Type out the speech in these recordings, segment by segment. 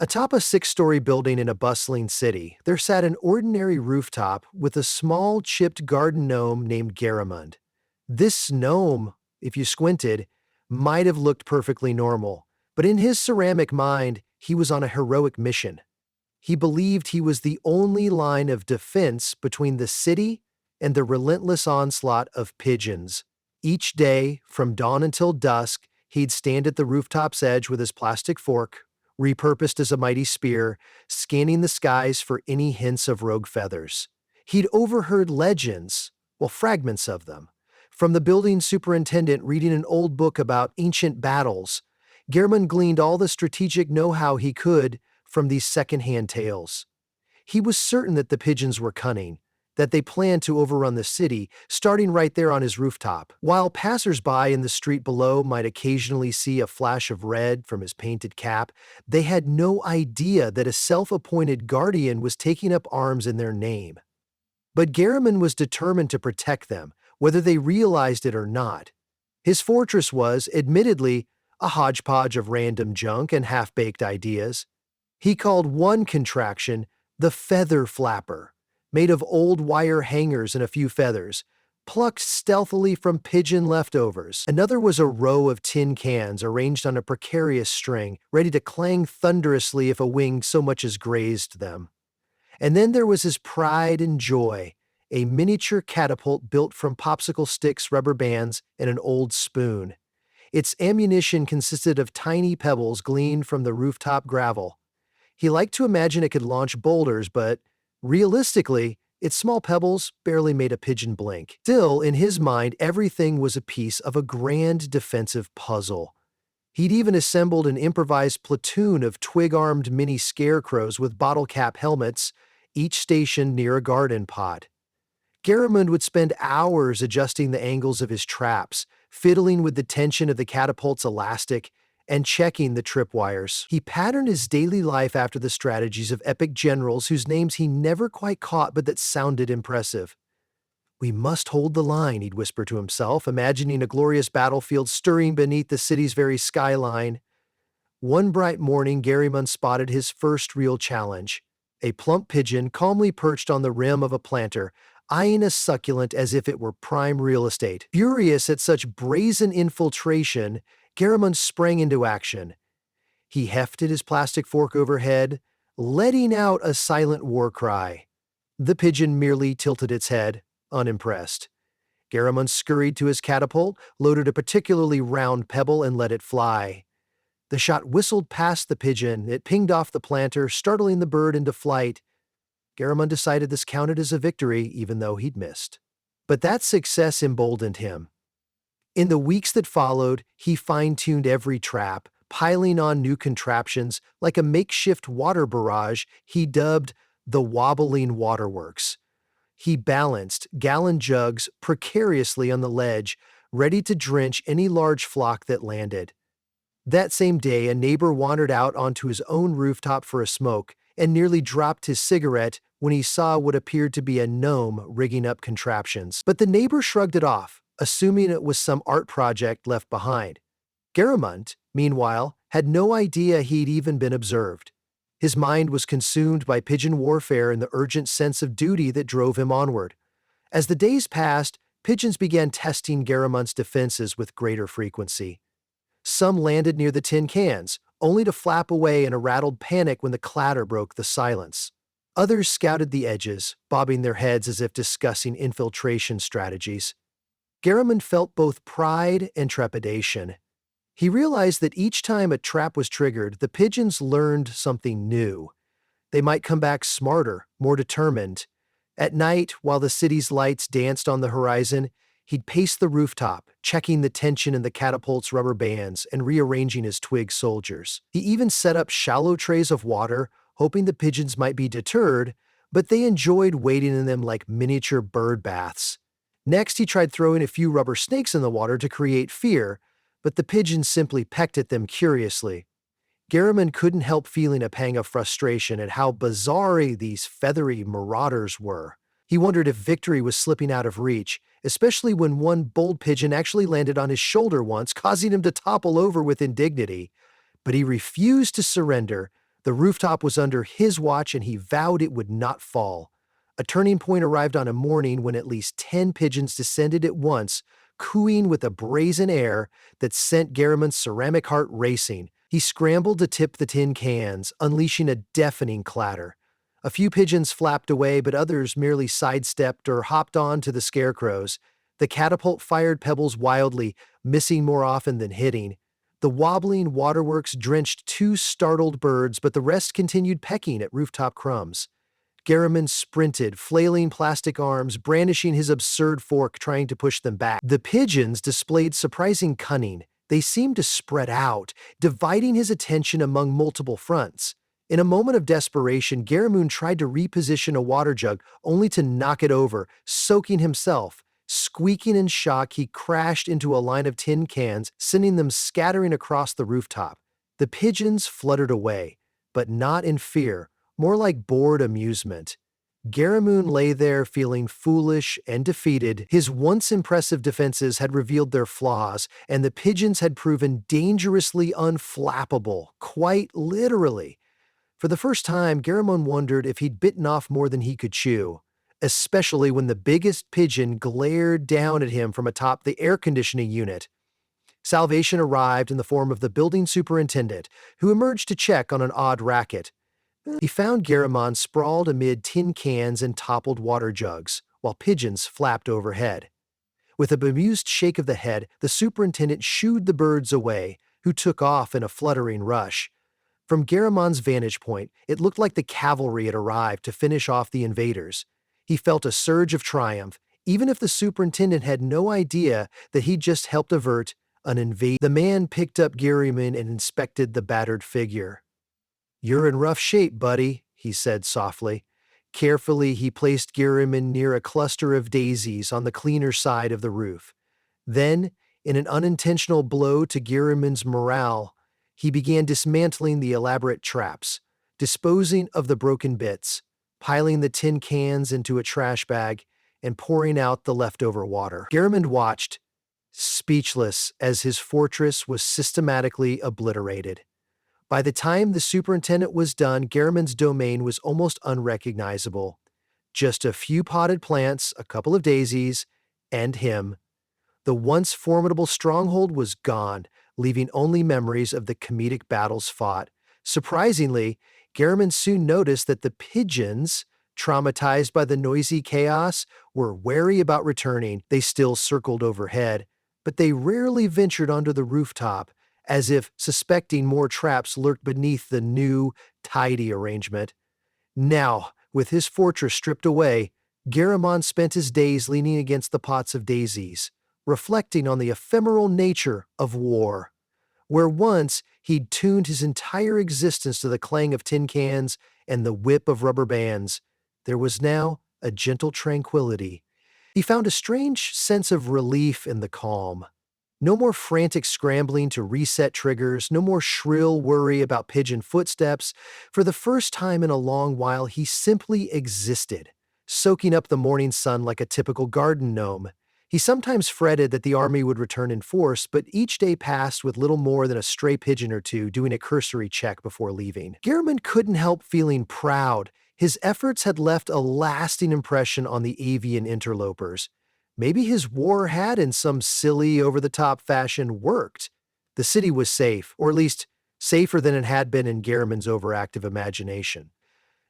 Atop a six-story building in a bustling city, there sat an ordinary rooftop with a small chipped garden gnome named Garamond. This gnome, if you squinted, might have looked perfectly normal, but in his ceramic mind, he was on a heroic mission. He believed he was the only line of defense between the city and the relentless onslaught of pigeons. Each day, from dawn until dusk, he'd stand at the rooftop's edge with his plastic fork, repurposed as a mighty spear, scanning the skies for any hints of rogue feathers. He'd overheard legends, well, fragments of them, from the building superintendent reading an old book about ancient battles. Gehrman gleaned all the strategic know-how he could from these second-hand tales. He was certain that the pigeons were cunning, that they planned to overrun the city, starting right there on his rooftop. While passers-by in the street below might occasionally see a flash of red from his painted cap, they had no idea that a self-appointed guardian was taking up arms in their name. But Gehrman was determined to protect them, whether they realized it or not. His fortress was, admittedly, a hodgepodge of random junk and half-baked ideas. He called one contraction the feather flapper, made of old wire hangers and a few feathers, plucked stealthily from pigeon leftovers. Another was a row of tin cans arranged on a precarious string, ready to clang thunderously if a wing so much as grazed them. And then there was his pride and joy, a miniature catapult built from popsicle sticks, rubber bands, and an old spoon. Its ammunition consisted of tiny pebbles gleaned from the rooftop gravel. He liked to imagine it could launch boulders, but realistically, its small pebbles barely made a pigeon blink. Still, in his mind, everything was a piece of a grand defensive puzzle. He'd even assembled an improvised platoon of twig-armed mini scarecrows with bottle cap helmets, each stationed near a garden pot. Garamond would spend hours adjusting the angles of his traps, fiddling with the tension of the catapult's elastic, and checking the tripwires. He patterned his daily life after the strategies of epic generals whose names he never quite caught but that sounded impressive. "We must hold the line," he'd whisper to himself, imagining a glorious battlefield stirring beneath the city's very skyline. One bright morning, Garamond spotted his first real challenge. A plump pigeon calmly perched on the rim of a planter, eyeing a succulent as if it were prime real estate. Furious at such brazen infiltration, Garamond sprang into action. He hefted his plastic fork overhead, letting out a silent war cry. The pigeon merely tilted its head, unimpressed. Garamond scurried to his catapult, loaded a particularly round pebble, and let it fly. The shot whistled past the pigeon. It pinged off the planter, startling the bird into flight. Garamond decided this counted as a victory, even though he'd missed. But that success emboldened him. In the weeks that followed, he fine-tuned every trap, piling on new contraptions like a makeshift water barrage he dubbed the Wobbling Waterworks. He balanced gallon jugs precariously on the ledge, ready to drench any large flock that landed. That same day, a neighbor wandered out onto his own rooftop for a smoke and nearly dropped his cigarette when he saw what appeared to be a gnome rigging up contraptions. But the neighbor shrugged it off, assuming it was some art project left behind. Garamond, meanwhile, had no idea he'd even been observed. His mind was consumed by pigeon warfare and the urgent sense of duty that drove him onward. As the days passed, pigeons began testing Garamond's defenses with greater frequency. Some landed near the tin cans, only to flap away in a rattled panic when the clatter broke the silence. Others scouted the edges, bobbing their heads as if discussing infiltration strategies. Garamond felt both pride and trepidation. He realized that each time a trap was triggered, the pigeons learned something new. They might come back smarter, more determined. At night, while the city's lights danced on the horizon, he'd pace the rooftop, checking the tension in the catapult's rubber bands and rearranging his twig soldiers. He even set up shallow trays of water, hoping the pigeons might be deterred, but they enjoyed wading in them like miniature bird baths. Next, he tried throwing a few rubber snakes in the water to create fear, but the pigeons simply pecked at them curiously. Garamond couldn't help feeling a pang of frustration at how bizarre these feathery marauders were. He wondered if victory was slipping out of reach, especially when one bold pigeon actually landed on his shoulder once, causing him to topple over with indignity. But he refused to surrender, The rooftop was under his watch and he vowed it would not fall. A turning point arrived on a morning when at least 10 pigeons descended at once, cooing with a brazen air that sent Garamond's ceramic heart racing. He scrambled to tip the tin cans, unleashing a deafening clatter. A few pigeons flapped away, but others merely sidestepped or hopped on to the scarecrows. The catapult fired pebbles wildly, missing more often than hitting. The wobbling waterworks drenched 2 startled birds, but the rest continued pecking at rooftop crumbs. Garamond sprinted, flailing plastic arms, brandishing his absurd fork, trying to push them back. The pigeons displayed surprising cunning. They seemed to spread out, dividing his attention among multiple fronts. In a moment of desperation, Garamond tried to reposition a water jug, only to knock it over, soaking himself. Squeaking in shock, he crashed into a line of tin cans, sending them scattering across the rooftop. The pigeons fluttered away, but not in fear, more like bored amusement. Garamond lay there feeling foolish and defeated. His once impressive defenses had revealed their flaws, and the pigeons had proven dangerously unflappable, quite literally. For the first time, Garamond wondered if he'd bitten off more than he could chew, especially when the biggest pigeon glared down at him from atop the air conditioning unit. Salvation arrived in the form of the building superintendent, who emerged to check on an odd racket. He found Garamond sprawled amid tin cans and toppled water jugs, while pigeons flapped overhead. With a bemused shake of the head, the superintendent shooed the birds away, who took off in a fluttering rush. From Garamond's vantage point, it looked like the cavalry had arrived to finish off the invaders. He felt a surge of triumph, even if the superintendent had no idea that he'd just helped avert an invasion. The man picked up Garamond and inspected the battered figure. "You're in rough shape, buddy," he said softly. Carefully, he placed Garamond near a cluster of daisies on the cleaner side of the roof. Then, in an unintentional blow to Garamond's morale, he began dismantling the elaborate traps, disposing of the broken bits, piling the tin cans into a trash bag, and pouring out the leftover water. Garamond watched, speechless, as his fortress was systematically obliterated. By the time the superintendent was done, Garamond's domain was almost unrecognizable. Just a few potted plants, a couple of daisies, and him. The once formidable stronghold was gone, leaving only memories of the comedic battles fought. Surprisingly, Garamond soon noticed that the pigeons, traumatized by the noisy chaos, were wary about returning. They still circled overhead, but they rarely ventured onto the rooftop, as if suspecting more traps lurked beneath the new, tidy arrangement. Now, with his fortress stripped away, Garamond spent his days leaning against the pots of daisies, reflecting on the ephemeral nature of war. Where once he'd tuned his entire existence to the clang of tin cans and the whip of rubber bands, there was now a gentle tranquility. He found a strange sense of relief in the calm. No more frantic scrambling to reset triggers, no more shrill worry about pigeon footsteps. For the first time in a long while, he simply existed, soaking up the morning sun like a typical garden gnome. He sometimes fretted that the army would return in force, but each day passed with little more than a stray pigeon or two doing a cursory check before leaving. Garamond couldn't help feeling proud. His efforts had left a lasting impression on the avian interlopers. Maybe his war had, in some silly, over-the-top fashion, worked. The city was safe, or at least safer than it had been in Garamond's overactive imagination.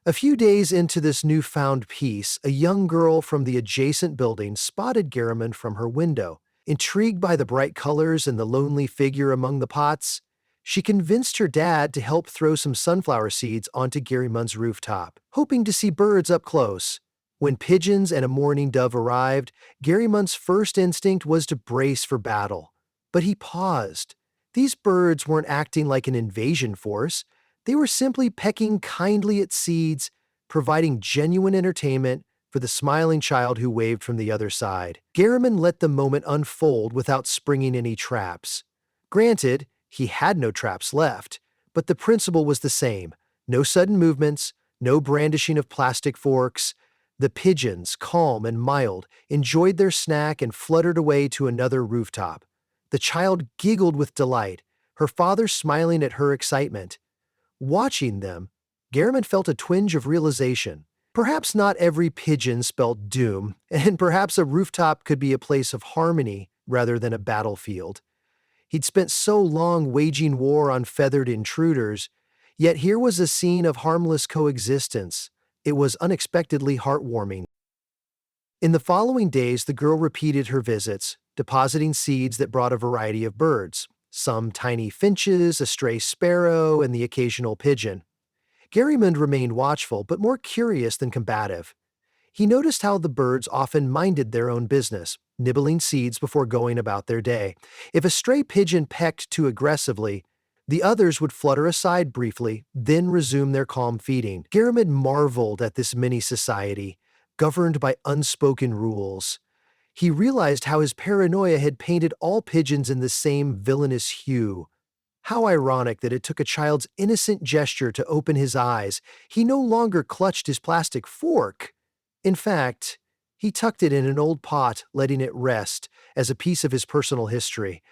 A few days into this newfound peace, a young girl from the adjacent building spotted Garamond from her window. Intrigued by the bright colors and the lonely figure among the pots, she convinced her dad to help throw some sunflower seeds onto Garamond's rooftop, hoping to see birds up close. When pigeons and a mourning dove arrived, Garamond's first instinct was to brace for battle. But he paused. These birds weren't acting like an invasion force. They were simply pecking kindly at seeds, providing genuine entertainment for the smiling child who waved from the other side. Garamond let the moment unfold without springing any traps. Granted, he had no traps left, but the principle was the same. No sudden movements, no brandishing of plastic forks. The pigeons, calm and mild, enjoyed their snack and fluttered away to another rooftop. The child giggled with delight, her father smiling at her excitement. Watching them, Garamond felt a twinge of realization. Perhaps not every pigeon spelled doom, and perhaps a rooftop could be a place of harmony rather than a battlefield. He'd spent so long waging war on feathered intruders, yet here was a scene of harmless coexistence. It was unexpectedly heartwarming. In the following days, the girl repeated her visits, depositing seeds that brought a variety of birds, some tiny finches, a stray sparrow, and the occasional pigeon. Garamond remained watchful, but more curious than combative. He noticed how the birds often minded their own business, nibbling seeds before going about their day. If a stray pigeon pecked too aggressively, the others would flutter aside briefly, then resume their calm feeding. Garamond marveled at this mini society, governed by unspoken rules. He realized how his paranoia had painted all pigeons in the same villainous hue. How ironic that it took a child's innocent gesture to open his eyes. He no longer clutched his plastic fork. In fact, he tucked it in an old pot, letting it rest as a piece of his personal history.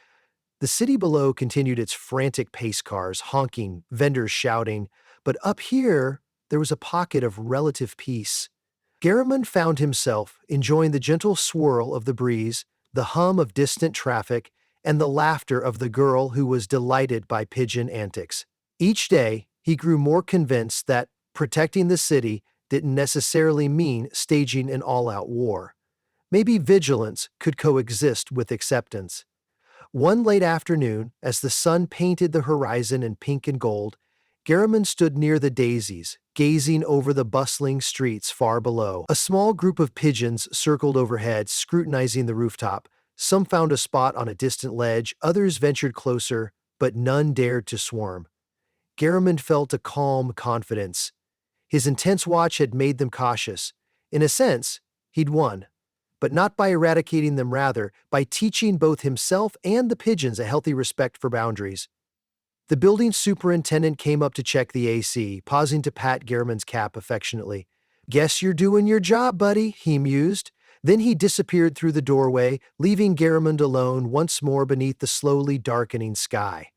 The city below continued its frantic pace cars, honking, vendors shouting, but up here, there was a pocket of relative peace. Garamond found himself enjoying the gentle swirl of the breeze, the hum of distant traffic, and the laughter of the girl who was delighted by pigeon antics. Each day, he grew more convinced that protecting the city didn't necessarily mean staging an all-out war. Maybe vigilance could coexist with acceptance. One late afternoon, as the sun painted the horizon in pink and gold, Garamond stood near the daisies, gazing over the bustling streets far below. A small group of pigeons circled overhead, scrutinizing the rooftop. Some found a spot on a distant ledge, others ventured closer, but none dared to swarm. Garamond felt a calm confidence. His intense watch had made them cautious. In a sense, he'd won, but not by eradicating them, rather, by teaching both himself and the pigeons a healthy respect for boundaries. The building superintendent came up to check the AC, pausing to pat Garamond's cap affectionately. "Guess you're doing your job, buddy," he mused. Then he disappeared through the doorway, leaving Garamond alone once more beneath the slowly darkening sky.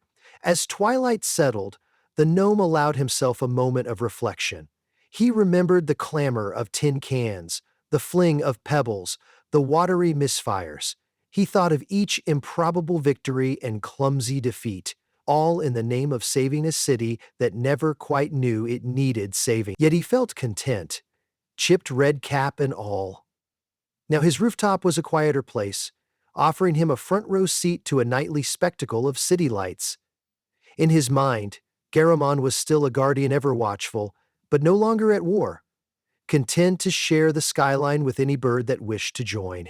As twilight settled, the gnome allowed himself a moment of reflection. He remembered the clamor of tin cans, the fling of pebbles, the watery misfires. He thought of each improbable victory and clumsy defeat, all in the name of saving a city that never quite knew it needed saving. Yet he felt content, chipped red cap and all. Now his rooftop was a quieter place, offering him a front-row seat to a nightly spectacle of city lights. In his mind, Garamond was still a guardian ever watchful, but no longer at war, content to share the skyline with any bird that wished to join.